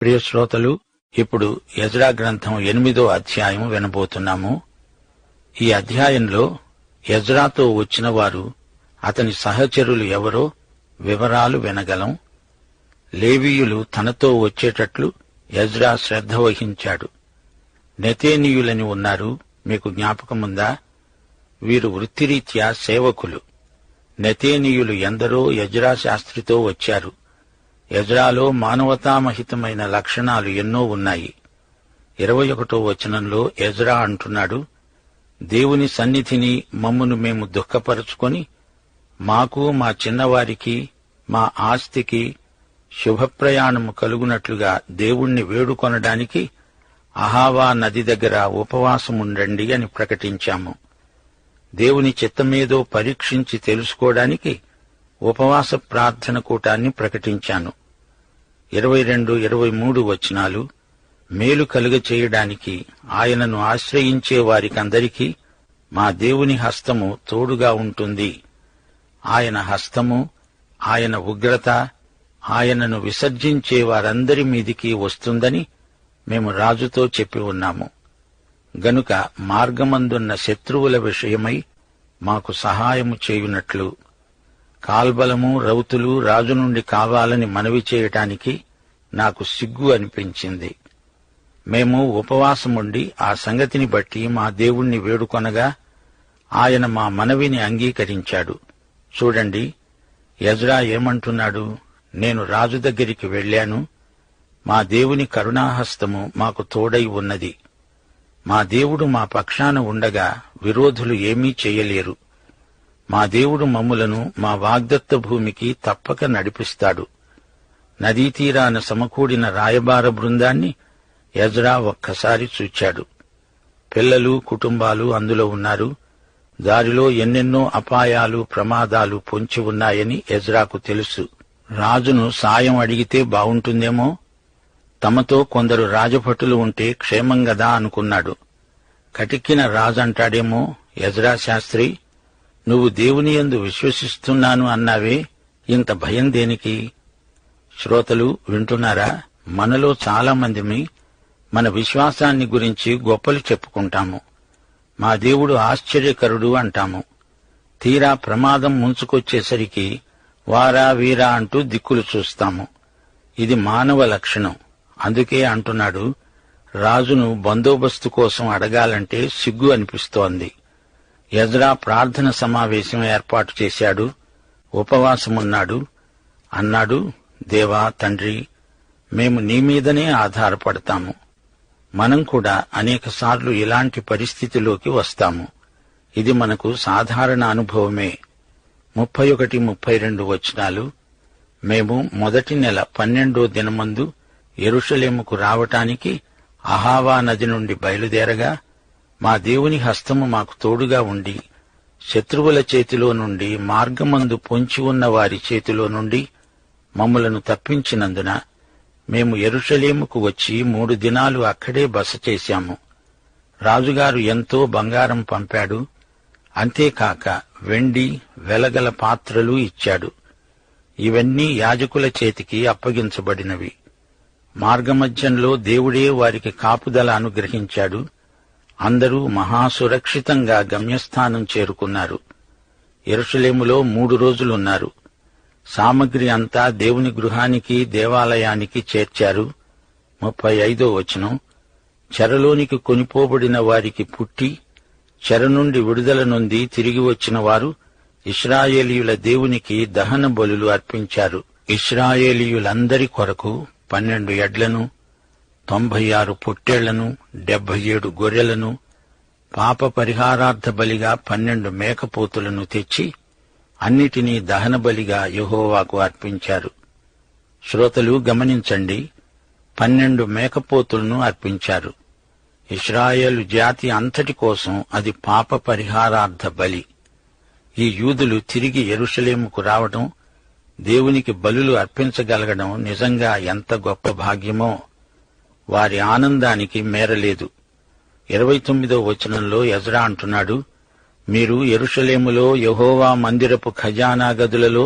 ప్రియ శ్రోతలు, ఇప్పుడు ఎజ్రా గ్రంథం 8వ అధ్యాయం వినబోతున్నాము. ఈ అధ్యాయంలో ఎజ్రాతో వచ్చిన వారు, అతని సహచరులు ఎవరో వివరాలు వినగలం. లేవీయులు తనతో వచ్చేటట్లు ఎజ్రా శ్రద్ధ వహించాడు. నెతేనీయులని ఉన్నారు, మీకు జ్ఞాపకముందా? వీరు వృత్తిరీత్యా సేవకులు. నెతేనీయులు ఎందరో ఎజ్రా శాస్త్రితో వచ్చారు. ఎజ్రాలో మానవతామహితమైన లక్షణాలు ఎన్నో ఉన్నాయి. 21వ వచనంలో ఎజ్రా అంటున్నాడు, దేవుని సన్నిధిని మమ్మును మేము దుఃఖపరుచుకొని మాకు మా చిన్నవారికి మా ఆస్తికి శుభప్రయాణము కలుగునట్లుగా దేవుణ్ణి వేడుకొనడానికి అహావా నది దగ్గర ఉపవాసముండండి అని ప్రకటించాము. దేవుని చిత్తమేదో పరీక్షించి తెలుసుకోవడానికి ఉపవాస ప్రార్థన కూటాన్ని ప్రకటించాను. 22, 23 వచనాలు, మేలు కలుగ చేయడానికి ఆయనను ఆశ్రయించే వారికందరికీ మా దేవుని హస్తము తోడుగా ఉంటుంది. ఆయన హస్తము, ఆయన ఉగ్రత ఆయనను విసర్జించే వారందరి మీదికి వస్తుందని మేము రాజుతో చెప్పి ఉన్నాము. గనుక మార్గమందున్న శత్రువుల విషయమై మాకు సహాయము చేయునట్లు కాల్బలము రౌతులు రాజు నుండి కావాలని మనవి చేయటానికి నాకు సిగ్గు అనిపించింది. మేము ఉపవాసముండి ఆ సంగతిని బట్టి మా దేవుణ్ణి వేడుకొనగా ఆయన మా మనవిని అంగీకరించాడు. చూడండి, ఎజ్రా ఏమంటున్నాడు? నేను రాజు దగ్గరికి వెళ్ళాను, మా దేవుని కరుణాహస్తము మాకు తోడై ఉన్నది. మా దేవుడు మా పక్షాన ఉండగా విరోధులు ఏమీ చేయలేరు. మా దేవుడు మమ్ములను మా వాగ్దత్త భూమికి తప్పక నడిపిస్తాడు. నదీ తీరాన సమకూడిన రాయబార బృందాన్ని ఎజ్రా ఒక్కసారి చూచాడు. పిల్లలు, కుటుంబాలు అందులో ఉన్నారు. దారిలో ఎన్నెన్నో అపాయాలు, ప్రమాదాలు పొంచి ఉన్నాయని ఎజ్రాకు తెలుసు. రాజును సాయం అడిగితే బావుంటుందేమో, తమతో కొందరు రాజభటులు ఉంటే క్షేమంగదా అనుకున్నాడు. కటిక్కిన రాజంటాడేమో, ఎజ్రా శాస్త్రి, నువ్వు దేవుని యందు విశ్వసిస్తున్నాను అన్నావే, ఇంత భయం దేనికి? శ్రోతలు వింటున్నారా? మనలో చాలా మందిమి మన విశ్వాసాన్ని గురించి గొప్పలు చెప్పుకుంటాము. మా దేవుడు ఆశ్చర్యకరుడు అంటాము. తీరా ప్రమాదం ముంచుకొచ్చేసరికి వారా వీరా అంటూ దిక్కులు చూస్తాము. ఇది మానవ లక్షణం. అందుకే అంటున్నాడు, రాజును బందోబస్తు కోసం అడగాలంటే సిగ్గు అనిపిస్తోంది. ఎజ్రా ప్రార్థన సమావేశం ఏర్పాటు చేశాడు, ఉపవాసమున్నాడు. అన్నాడు, దేవా తండ్రి, మేము నీ మీదనే ఆధారపడతాము. మనం కూడా అనేకసార్లు ఇలాంటి పరిస్థితిలోకి వస్తాము. ఇది మనకు సాధారణ అనుభవమే. 31, 32 వచనాలు, మేము మొదటి నెల 12వ దినమందు యెరూషలేముకు రావటానికి అహావా నది నుండి బయలుదేరగా మా దేవుని హస్తము మాకు తోడుగా ఉండి శత్రువుల చేతిలో నుండి, మార్గమందు పొంచి ఉన్న వారి చేతిలో నుండి మమ్ములను తప్పించినందున మేము యెరూషలేముకు వచ్చి 3 దినాలు అక్కడే బస చేశాము. రాజుగారు ఎంతో బంగారం పంపాడు. అంతేకాక వెండి, వెలగల పాత్రలు ఇచ్చాడు. ఇవన్నీ యాజకుల చేతికి అప్పగించబడినవి. మార్గమధ్యంలో దేవుడే వారికి కాపుదల అనుగ్రహించాడు. అందరూ మహాసురక్షితంగా గమ్యస్థానం చేరుకున్నారు. యెరూషలేములో 3 రోజులున్నారు. సామగ్రి అంతా దేవుని గృహానికి, దేవాలయానికి చేర్చారు. 35వ వచనం, చెరలోనికి కొనిపోబడిన వారికి పుట్టి చెర నుండి విడుదల నొంది తిరిగి వచ్చిన వారు ఇశ్రాయేలీయుల దేవునికి దహన బలులు అర్పించారు. ఇశ్రాయేలీయులందరి కొరకు 12 ఎడ్లను, 96 పొట్టేళ్లను, 77 గొర్రెలను, పాప పరిహారార్థ బలిగా 12 మేకపోతులను తెచ్చి అన్నిటినీ దహన బలిగా యెహోవాకు అర్పించారు. శ్రోతలు గమనించండి, 12 మేకపోతులను అర్పించారు. ఇశ్రాయేలు జాతి అంతటి కోసం అది పాప పరిహారార్థ బలి. ఈ యూదులు తిరిగి యెరూషలేముకు రావడం, దేవునికి బలులు అర్పించగలగడం నిజంగా ఎంత గొప్ప భాగ్యమో. వారి ఆనందానికి మేరలేదు. 29వ వచనంలో ఎజ్రా అంటున్నాడు, మీరు యెరూషలేములో యెహోవా మందిరపు ఖజానా గదులలో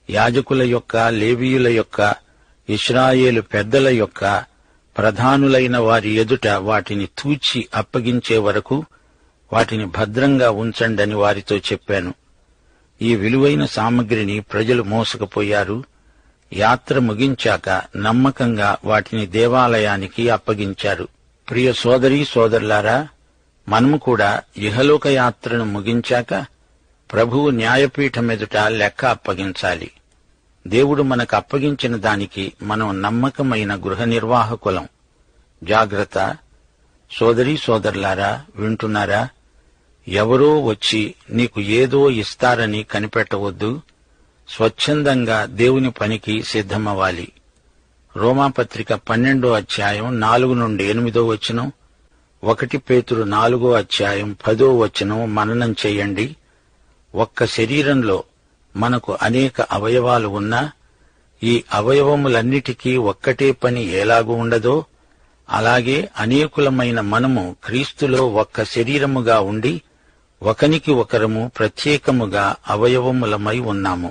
యాజకుల యొక్క, లేవీయుల యొక్క ఇశ్రాయేలు పెద్దల యొక్క ప్రధానులైన వారి ఎదుట వాటిని తూచి అప్పగించే వరకు వాటిని భద్రంగా ఉంచండని వారితో చెప్పాను. ఈ విలువైన సామగ్రిని ప్రజలు మోసుకుపోయారు. యాత్ర ముగించాక నమ్మకంగా వాటిని దేవాలయానికి అప్పగించారు. ప్రియ సోదరీ సోదరులారా, మనము కూడా ఇహలోక యాత్రను ముగించాక ప్రభువు న్యాయపీఠం ఎదుట లెక్క అప్పగించాలి. దేవుడు మనకు అప్పగించిన దానికి మనం నమ్మకమైన గృహ నిర్వాహకులం. జాగ్రత్త! సోదరీ సోదరులారా, వింటున్నారా? ఎవరో వచ్చి నీకు ఏదో ఇస్తారని కనిపెట్టవద్దు. స్వచ్ఛందంగా దేవుని పనికి సిద్ధమవ్వాలి. రోమాపత్రిక 12వ అధ్యాయం 4 నుండి 8వ వచనం, 1 పేతురు 4వ అధ్యాయం 10వ వచనం మననం చేయండి. ఒక్క శరీరంలో మనకు అనేక అవయవాలు ఉన్నా ఈ అవయవములన్నిటికీ ఒక్కటే పని ఎలాగూ ఉండదో అలాగే అనేకులమైన మనము క్రీస్తులో ఒక్క శరీరముగా ఉండి ఒకనికి ఒకరము ప్రత్యేకముగా అవయవములమై ఉన్నాము.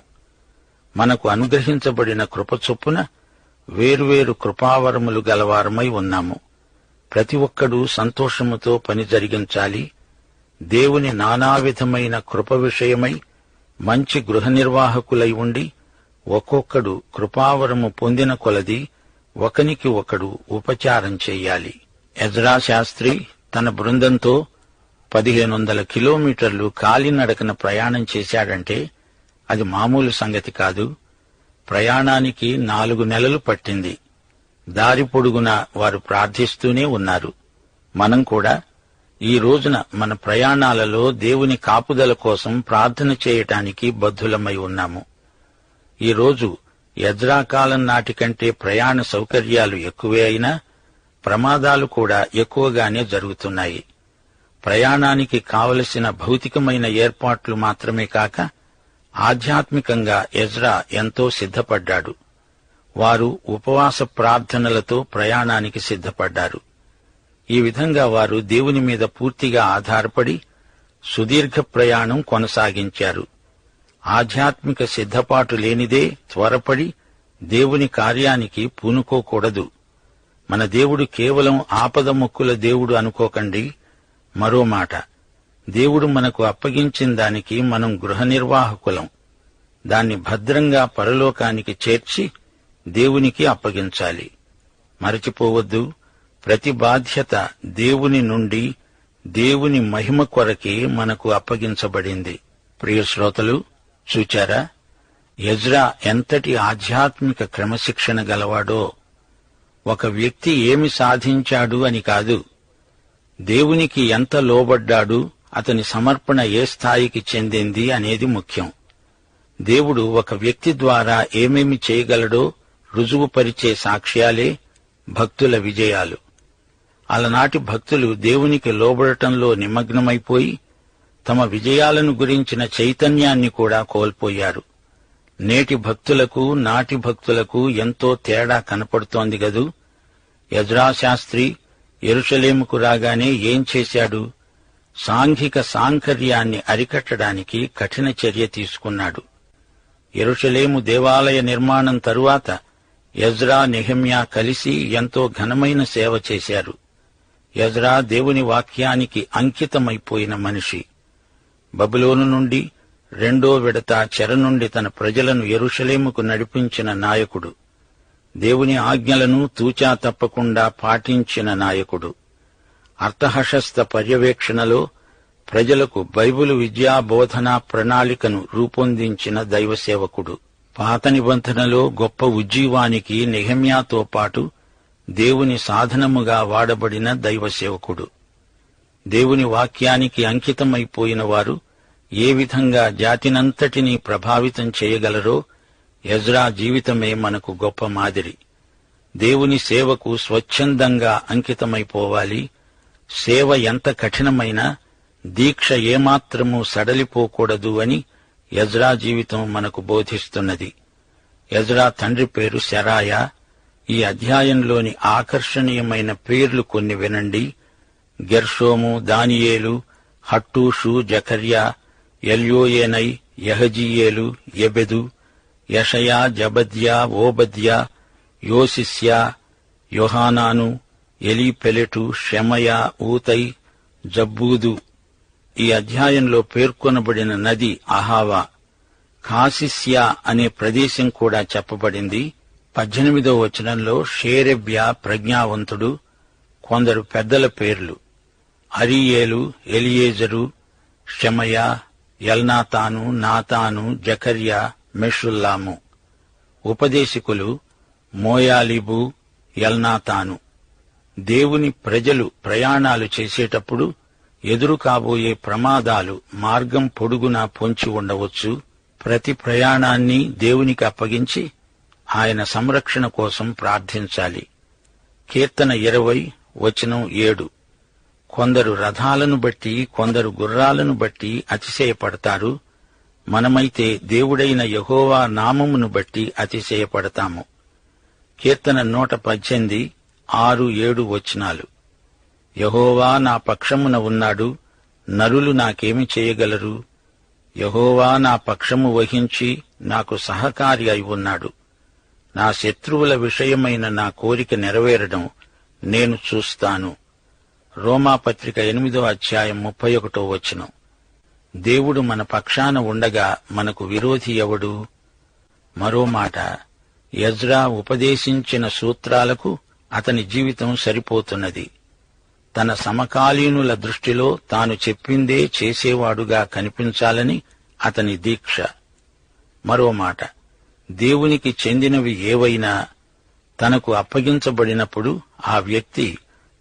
మనకు అనుగ్రహించబడిన కృప చొప్పున వేర్వేరు కృపావరములు గలవారమై ఉన్నాము. ప్రతి ఒక్కడూ సంతోషముతో పని జరిగించాలి. దేవుని నానావిధమైన కృప విషయమై మంచి గృహ నిర్వాహకులై ఉండి ఒక్కొక్కడు కృపావరము పొందిన కొలది ఒకనికి ఒకడు ఉపచారం చెయ్యాలి. ఎజ్రా శాస్త్రి తన బృందంతో 1500 కిలోమీటర్లు కాలినడకన ప్రయాణం చేశాడంటే అది మామూలు సంగతి కాదు. ప్రయాణానికి 4 నెలలు పట్టింది. దారి పొడుగునా వారు ప్రార్థిస్తూనే ఉన్నారు. మనం కూడా ఈ రోజున మన ప్రయాణాలలో దేవుని కాపుదల కోసం ప్రార్థన చేయటానికి బద్ధులమై ఉన్నాము. ఈ రోజు ఎజ్రా కాలం నాటికంటే ప్రయాణ సౌకర్యాలు ఎక్కువే అయినా ప్రమాదాలు కూడా ఎక్కువగానే జరుగుతున్నాయి. ప్రయాణానికి కావలసిన భౌతికమైన ఏర్పాట్లు మాత్రమే కాక ఆధ్యాత్మికంగా ఎజ్రా ఎంతో సిద్ధపడ్డాడు. వారు ఉపవాస ప్రార్థనలతో ప్రయాణానికి సిద్ధపడ్డారు. ఈ విధంగా వారు దేవుని మీద పూర్తిగా ఆధారపడి సుదీర్ఘ ప్రయాణం కొనసాగించారు. ఆధ్యాత్మిక సిద్ధపాటు లేనిదే త్వరపడి దేవుని కార్యానికి పూనుకోకూడదు. మన దేవుడు కేవలం ఆపద మొక్కుల దేవుడు అనుకోకండి. మరో మాట, దేవుడు మనకు అప్పగించిన దానికి మనం గృహ నిర్వాహకులం. దాన్ని భద్రంగా పరలోకానికి చేర్చి దేవునికి అప్పగించాలి. మరచిపోవద్దు, ప్రతి బాధ్యత దేవుని నుండి దేవుని మహిమ కొరకే మనకు అప్పగించబడింది. ప్రియ శ్రోతలు, చూచారా ఎజ్రా ఎంతటి ఆధ్యాత్మిక క్రమశిక్షణ గలవాడో? ఒక వ్యక్తి ఏమి సాధించాడు అని కాదు, దేవునికి ఎంత లోబడ్డాడు, అతని సమర్పణ ఏ స్థాయికి చెందింది అనేది ముఖ్యం. దేవుడు ఒక వ్యక్తి ద్వారా ఏమేమి చేయగలడో రుజువుపరిచే సాక్ష్యాలే భక్తుల విజయాలు. అలనాటి భక్తులు దేవునికి లోబడటంలో నిమగ్నమైపోయి తమ విజయాలను గురించిన చైతన్యాన్ని కూడా కోల్పోయారు. నేటి భక్తులకు నాటి భక్తులకు ఎంతో తేడా కనపడుతోంది గదూ. ఎజ్రా శాస్త్రి యెరూషలేముకు రాగానే ఏం చేశాడు? సాంఘిక సాంకర్యాన్ని అరికట్టడానికి కఠిన చర్య తీసుకున్నాడు. యెరూషలేము దేవాలయ నిర్మాణం తరువాత ఎజ్రా, నెహెమ్యా కలిసి ఎంతో ఘనమైన సేవ చేశారు. ఎజ్రా దేవుని వాక్యానికి అంకితమైపోయిన మనిషి. బబులోను నుండి 2వ విడత చెర నుండి తన ప్రజలను యెరూషలేముకు నడిపించిన నాయకుడు. దేవుని ఆజ్ఞలను తూచా తప్పకుండా పాటించిన నాయకుడు. అర్థహశస్త పర్యవేక్షణలో ప్రజలకు బైబిలు విద్యా బోధనా ప్రణాళికను రూపొందించిన దైవసేవకుడు. పాత నిబంధనలో గొప్ప ఉజ్జీవానికి నెహెమ్యాతో పాటు దేవుని సాధనముగా వాడబడిన దైవసేవకుడు. దేవుని వాక్యానికి అంకితమైపోయిన వారు ఏ విధంగా జాతినంతటినీ ప్రభావితం చేయగలరో ఎజ్రా జీవితమే మనకు గొప్ప మాదిరి. దేవుని సేవకు స్వచ్ఛందంగా అంకితమైపోవాలి. సేవ ఎంత కఠినమైనా దీక్ష ఏమాత్రమూ సడలిపోకూడదు అని ఎజ్రా జీవితం మనకు బోధిస్తున్నది. ఎజ్రా తండ్రి పేరు శెరాయా. ఈ అధ్యాయంలోని ఆకర్షణీయమైన పేర్లు కొన్ని వినండి. గెర్షోము, దానియేలు, హట్టూషు, జకర్యా, ఎల్యోయేనై, యహజీయేలు, యెబెదు, యెషయా, జబద్యా, ఓబద్యా, యోసిస్య, యోహానాను, ఎలీపెలెటు, షెమయ, ఊతై, జబ్బూదు. ఈ అధ్యాయంలో పేర్కొనబడిన నది అహావా. కాసిస్యా అనే ప్రదేశం కూడా చెప్పబడింది. 18వ వచనంలో షేరెబ్య ప్రజ్ఞావంతుడు. కొందరు పెద్దల పేర్లు: అరీయేలు, ఎలియేజరు, షెమయ, ఎల్నాతాను, నాతాను, జకర్యా, మెషుల్లాము. ఉపదేశకులు మోయాలిబు, ఎల్నాతాను. దేవుని ప్రజలు ప్రయాణాలు చేసేటప్పుడు ఎదురు కాబోయే ప్రమాదాలు మార్గం పొడుగునా పొంచి ఉండవచ్చు. ప్రతి ప్రయాణాన్ని దేవునికి అప్పగించి ఆయన సంరక్షణ కోసం ప్రార్థించాలి. కీర్తన 20 వచనం 7. కొందరు రథాలను బట్టి, కొందరు గుర్రాలను బట్టి అతిశయపడతారు. మనమైతే దేవుడైన యెహోవా నామమును బట్టి అతిశయపడతాము. కీర్తన 118 6, 7 వచనాలు. యెహోవా నా పక్షమున ఉన్నాడు, నరులు నాకేమి చేయగలరు? యెహోవా నా పక్షము వహించి నాకు సహకారి అయి ఉన్నాడు. నా శత్రువుల విషయమైన నా కోరిక నెరవేరడం నేను చూస్తాను. రోమాపత్రిక 8వ అధ్యాయం 31వ వచనం. దేవుడు మన పక్షాన ఉండగా మనకు విరోధి ఎవడు? మరో మాట, ఎజ్రా ఉపదేశించిన సూత్రాలకు అతని జీవితం సరిపోతున్నది. తన సమకాలీనుల దృష్టిలో తాను చెప్పిందే చేసేవాడుగా కనిపించాలని అతని దీక్ష. మరో మాట, దేవునికి చెందినవి ఏవైనా తనకు అప్పగించబడినప్పుడు ఆ వ్యక్తి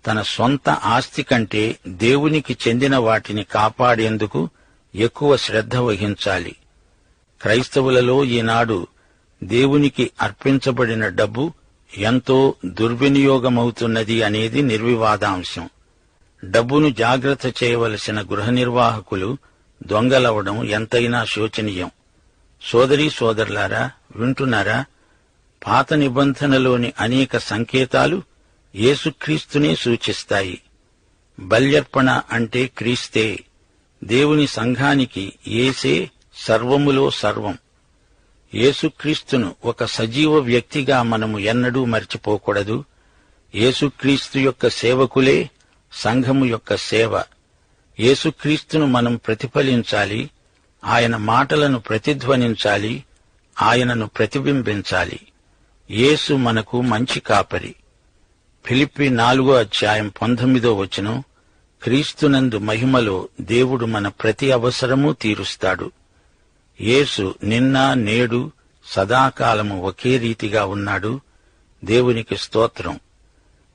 తన సొంత ఆస్తి కంటే దేవునికి చెందిన వాటిని కాపాడేందుకు ఎక్కువ శ్రద్ధ వహించాలి. క్రైస్తవులలో ఈనాడు దేవునికి అర్పించబడిన డబ్బు ఎంతో దుర్వినియోగమవుతున్నది అనేది నిర్వివాదాంశం. డబ్బును జాగ్రత్త చేయవలసిన గృహ నిర్వాహకులు దొంగలవడం ఎంతైనా శోచనీయం. సోదరీ సోదరులారా, వింటున్నారా? పాత నిబంధనలోని అనేక సంకేతాలు యేసుక్రీస్తునే సూచిస్తాయి. బల్యర్పణ అంటే క్రీస్తే. దేవుని సంఘానికి యేసే సర్వములో సర్వం. యేసుక్రీస్తును ఒక సజీవ వ్యక్తిగా మనము ఎన్నడూ మర్చిపోకూడదు. యేసుక్రీస్తు యొక్క సేవకులే సంఘము యొక్క సేవ. యేసుక్రీస్తును మనం ప్రతిఫలించాలి. ఆయన మాటలను ప్రతిధ్వనించాలి. ఆయనను ప్రతిబింబించాలి. యేసు మనకు మంచి కాపరి. ఫిలిప్పీ 4వ అధ్యాయం 19వ వచనం. క్రీస్తునందు మహిమలో దేవుడు మన ప్రతి అవసరమూ తీరుస్తాడు. యేసు నిన్న, నేడు, సదాకాలము ఒకే రీతిగా ఉన్నాడు. దేవునికి స్తోత్రం.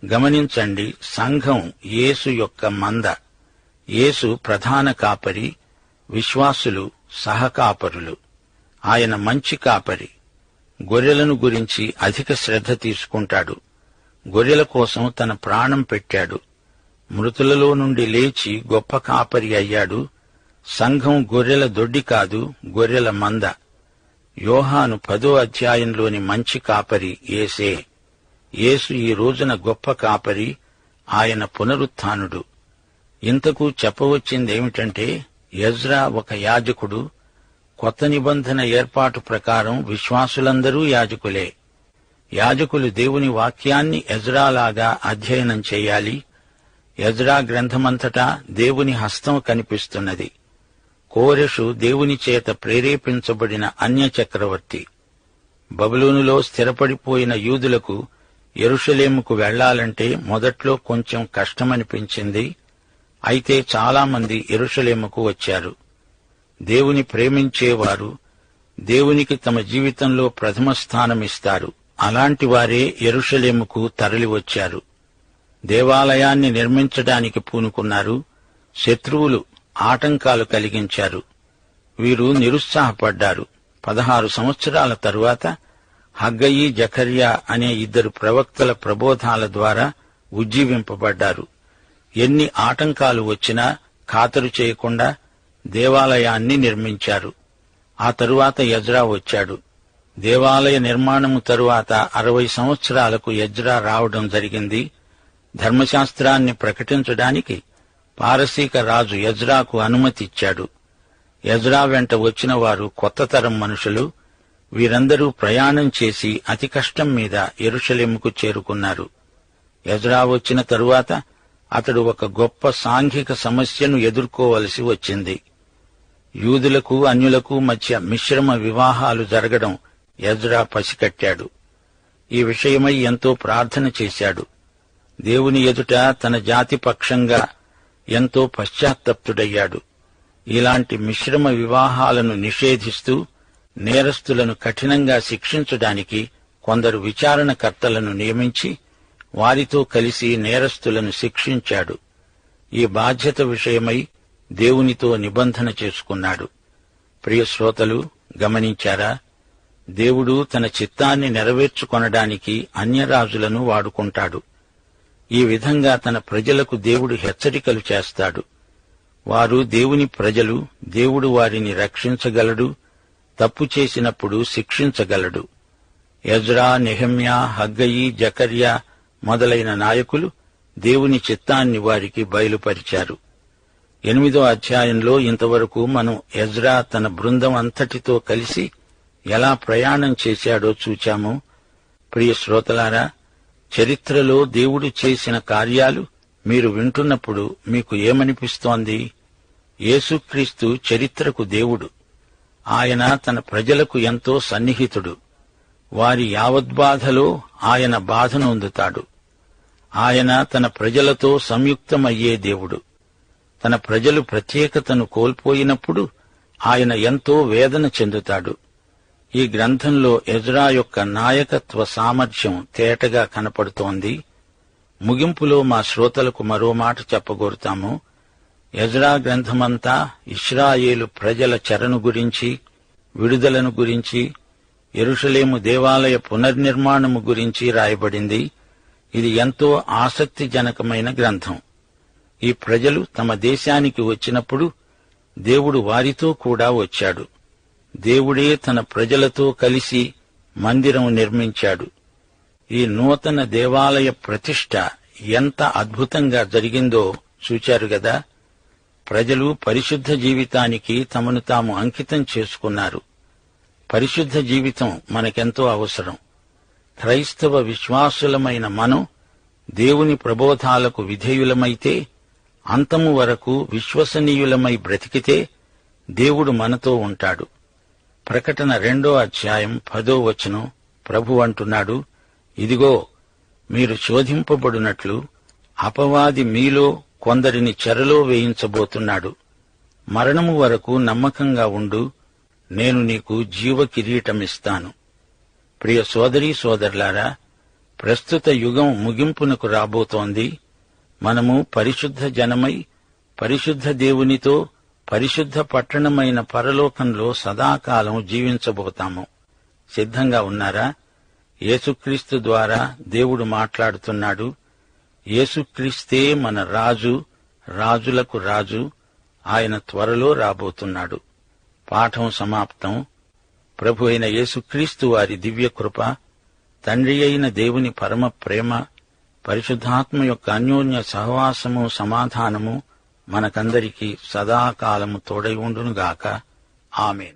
గమనించండి, సంఘం యేసు యొక్క మంద. యేసు ప్రధాన కాపరి, విశ్వాసులు సహకాపరులు. ఆయన మంచి కాపరి. గొర్రెలను గురించి అధిక శ్రద్ధ తీసుకుంటాడు. గొర్రెల కోసం తన ప్రాణం పెట్టాడు. మృతులలో నుండి లేచి గొప్ప కాపరి అయ్యాడు. సంఘం గొర్రెల దొడ్డి కాదు, గొర్రెల మంద. యోహాను 10వ అధ్యాయంలోని మంచి కాపరి యేసే. యేసు ఈ రోజున గొప్ప కాపరి. ఆయన పునరుత్థానుడు. ఇంతకు చెప్పవచ్చిందేమిటంటే, ఎజ్రా ఒక యాజకుడు. కొత్త నిబంధన ఏర్పాటు ప్రకారం విశ్వాసులందరూ యాజకులే. యాజకులు దేవుని వాక్యాన్ని ఎజ్రాలాగా అధ్యయనం చేయాలి. ఎజ్రా గ్రంథమంతటా దేవుని హస్తం కనిపిస్తున్నది. కోరెషు దేవుని చేత ప్రేరేపించబడిన అన్య చక్రవర్తి. బబులోనులో స్థిరపడిపోయిన యూదులకు యెరూషలేముకు వెళ్లాలంటే మొదట్లో కొంచెం కష్టమనిపించింది. అయితే చాలామంది యెరూషలేముకు వచ్చారు. దేవుని ప్రేమించేవారు దేవునికి తమ జీవితంలో ప్రథమ స్థానమిస్తారు. అలాంటి వారే యెరూషలేముకు తరలివచ్చారు. దేవాలయాన్ని నిర్మించడానికి పూనుకున్నారు. శత్రువులు ఆటంకాలు కలిగించారు. వీరు నిరుత్సాహపడ్డారు. 16 సంవత్సరాల తరువాత హగ్గయి, జకర్యా అనే 2 ప్రవక్తల ప్రబోధాల ద్వారా ఉజ్జీవింపబడ్డారు. ఎన్ని ఆటంకాలు వచ్చినా ఖాతరు చేయకుండా దేవాలయాన్ని నిర్మించారు. ఆ తరువాత ఎజ్రా వచ్చాడు. దేవాలయ నిర్మాణము తరువాత 60 సంవత్సరాలకు ఎజ్రా రావడం జరిగింది. ధర్మశాస్త్రాన్ని ప్రకటించడానికి పారసీక రాజు ఎజ్రాకు అనుమతి ఇచ్చాడు. ఎజ్రా వెంట వచ్చిన వారు కొత్త తరం మనుషులు. వీరందరూ ప్రయాణం చేసి అతి కష్టం మీద యెరూషలేముకు చేరుకున్నారు. ఎజ్రా వచ్చిన తరువాత అతడు ఒక గొప్ప సాంఘిక సమస్యను ఎదుర్కోవలసి వచ్చింది. యూదులకు అన్యులకు మధ్య మిశ్రమ వివాహాలు జరగడం ఎజ్రా పసికట్టాడు. ఈ విషయమై ఎంతో ప్రార్థన చేశాడు. దేవుని ఎదుట తన జాతి పక్షంగా ఎంతో పశ్చాత్తప్తుడయ్యాడు. ఇలాంటి మిశ్రమ వివాహాలను నిషేధిస్తూ నేరస్తులను కఠినంగా శిక్షించడానికి కొందరు విచారణకర్తలను నియమించి వారితో కలిసి నేరస్తులను శిక్షించాడు. ఈ బాధ్యత విషయమై దేవునితో నిబంధన చేసుకున్నాడు. ప్రియ శ్రోతలు, గమనించారా? దేవుడు తన చిత్తాన్ని నెరవేర్చుకొనడానికి అన్యరాజులను వాడుకుంటాడు. ఈ విధంగా తన ప్రజలకు దేవుడు హెచ్చరికలు చేస్తాడు. వారు దేవుని ప్రజలు. దేవుడు వారిని రక్షించగలడు, తప్పు చేసినప్పుడు శిక్షించగలడు. ఎజ్రా, నెహెమ్యా, హగ్గయి, జకర్యా మొదలైన నాయకులు దేవుని చిత్తాన్ని వారికి బయలుపరిచారు. 8వ అధ్యాయంలో ఇంతవరకు మనం ఎజ్రా తన బృందం అంతటితో కలిసి ఎలా ప్రయాణం చేశాడో చూచాము. ప్రియ శ్రోతలారా, చరిత్రలో దేవుడు చేసిన కార్యాలు మీరు వింటున్నప్పుడు మీకు ఏమనిపిస్తోంది? యేసుక్రీస్తు చరిత్రకు దేవుడు. ఆయన తన ప్రజలకు ఎంతో సన్నిహితుడు. వారి యావద్బాధలో ఆయన బాధనొందుతాడు. ఆయన తన ప్రజలతో సంయుక్తమయ్యే దేవుడు. తన ప్రజలు ప్రత్యేకతను కోల్పోయినప్పుడు ఆయన ఎంతో వేదన చెందుతాడు. ఈ గ్రంథంలో ఎజ్రా యొక్క నాయకత్వ సామర్థ్యం తేటగా కనపడుతోంది. ముగింపులో మా శ్రోతలకు మరో మాట చెప్పగోరుతాము. ఎజ్రా గ్రంథమంతా ఇశ్రాయేలు ప్రజల చెరను గురించి, విడుదలను గురించి, యెరూషలేము దేవాలయ పునర్నిర్మాణము గురించి రాయబడింది. ఇది ఎంతో ఆసక్తిజనకమైన గ్రంథం. ఈ ప్రజలు తమ దేశానికి వచ్చినప్పుడు దేవుడు వారితో కూడా వచ్చాడు. దేవుడే తన ప్రజలతో కలిసి మందిరం నిర్మించాడు. ఈ నూతన దేవాలయ ప్రతిష్ఠ ఎంత అద్భుతంగా జరిగిందో చూచారు గదా. ప్రజలు పరిశుద్ధ జీవితానికి తమను తాము అంకితం చేసుకున్నారు. పరిశుద్ధ జీవితం మనకెంతో అవసరం. క్రైస్తవ విశ్వాసులమైన మనం దేవుని ప్రబోధాలకు విధేయులమైతే, అంతము వరకు విశ్వసనీయులమై బ్రతికితే దేవుడు మనతో ఉంటాడు. ప్రకటన 2వ అధ్యాయం 10వ వచనం ప్రభు అంటున్నాడు, ఇదిగో మీరు శోధింపబడినట్లు అపవాది మీలో కొందరిని చెరలో వేయించబోతున్నాడు. మరణము వరకు నమ్మకంగా ఉండు, నేను నీకు జీవ కిరీటమిస్తాను. ప్రియ సోదరీ సోదరులారా, ప్రస్తుత యుగం ముగింపునకు రాబోతోంది. మనము పరిశుద్ధ జనమై పరిశుద్ధ దేవునితో పరిశుద్ధ పట్టణమైన పరలోకంలో సదాకాలం జీవించబోతాము. సిద్ధంగా ఉన్నారా? యేసుక్రీస్తు ద్వారా దేవుడు మాట్లాడుతున్నాడు. యేసుక్రీస్తే మన రాజు, రాజులకు రాజు. ఆయన త్వరలో రాబోతున్నాడు. పాఠం సమాప్తం. ప్రభు అయిన యేసుక్రీస్తు వారి దివ్యకృప, తండ్రి అయిన దేవుని పరమ ప్రేమ, పరిశుద్ధాత్మ యొక్క అన్యోన్య సహవాసము, సమాధానము మనకందరికీ సదాకాలము తోడై ఉండునుగాక. ఆమేన్.